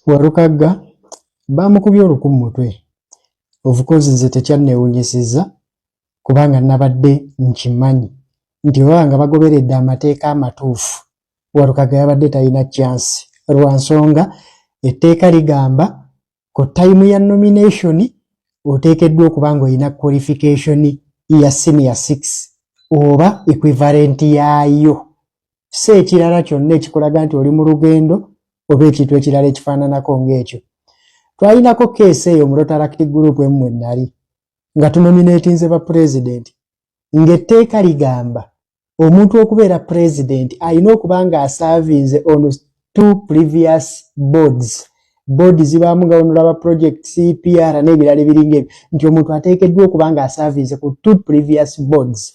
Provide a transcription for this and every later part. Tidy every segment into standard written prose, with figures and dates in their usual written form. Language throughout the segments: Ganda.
Warukagga bamukubye oluku mu mutwe. Of course nze tekyannewunyisiza kubanga nabadde nkimanyi nti wanga bagoberedde amateeka amatuufu Warukagga yabadde talina chance lwa nsonga etteeka ligamba ku time ya nomination oteekeddwa okuba ng'olina qualification ya senior 6 oba equivalent yaayo. Si ekirala kyonna ekikulaga nti oli mu lugendo oba ekintu ekirala ekifaananako ng'ekyo. Twalinako keesi eyo mu Rotaract Group emmwe nali nga tunominatinze ba president ng'etteeka ligamba omuntu okubeera president alina okuba ng'asaavinze on 2 previous boards. Board zibaamu nga onolaba project CPR n'ebirala ebiringa ebyo nti omuntu ateekeddwa okuba ng'asaavinze ku 2 previous boards.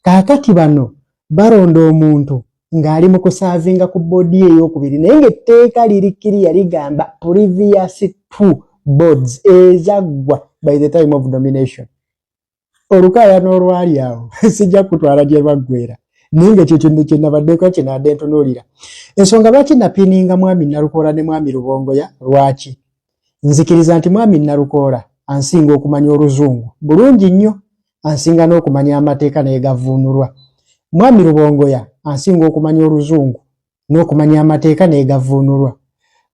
Kaakati bano balonda omuntu ng'ali mu kusaavinga ku board ye ey'okubiri naye ng'etteeka lirikkiriya ligamba previous 2 boards ezaggwa by the time of nomination. Olukaaya n'olwali awo sijja kutwala gye lwaggwera naye ng'ekyo kye nabaddeko kye nadde ntunuulira. Ensonga lwaki napininga mwami Nalukoola ne mwami Rubongoya lwaki? Nzikiriza nti mwami Nalukoola ansinga okumanya Oluzungu bulungi nnyo, ansinga n'okumanya amateeka naye gavuunulwa. Mwami Rubongoya ansinga okumanya Oluzungu n'okumanya amateeka naye gavuunulwa.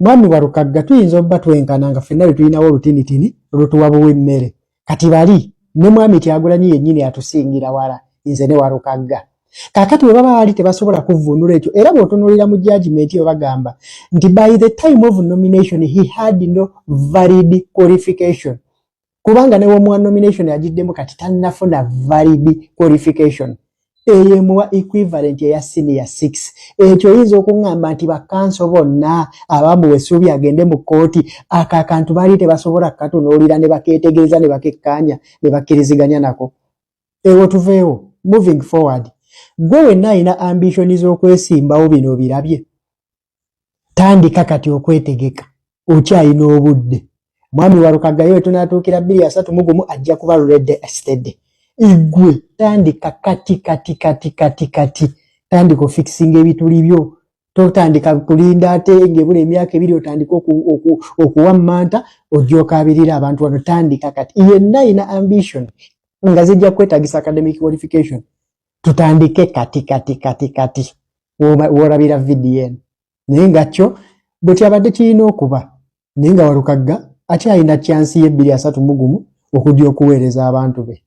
Mwami Warukagga tuyinza obba twenkana nga ffenna tulinawo olutinitini olutuwabuwa emmere. Kati bali ne mwami Kyagulanyi yennyini atusingira wala nze ne Warukagga. Kaakati bwe baba bali tebasobola kuvuunula ekyo era bw'otunuulira mu judgment yo bagamba nti by the time of nomination he had no valid qualification. Kubanga ne womuwa nomination yagiddemu kati tannafuna valid qualification. Eyemuwa equivalent ya senior 6. Ekyo yinza okuŋŋamba nti bakanso bonna abamuwa essuubi agende mu kkooti akantu baali tebasobola katunuulira ne bakeetegereza ne bakekkaanya ne bakkiriziganya nako. Ewo tuveewo moving forward. Gwe wenna alina ambition z'okwesimbawo bino birabye. Tandika kati okwetegeka. Okyalina obudde. Mwami Warukagga yewe tunaatuukira 2031 ajja kuba ready steady. Igwe tandika kati. Tandika fixing ebituli byo. Totandika kulinda ate ngebula emyaka 2 otandika okuwammanta ojjoka abirira abantu wano. Tandika kati. Yenna alina ambition nga zijja kwetagisa academic qualification. Tutandike kati. Wolabira VDN. Naye nga kyo bwe kyabadde kirina okuba. Naye nga Warukagga akyalina chance ye 2031 okujja okuweereza abantu be.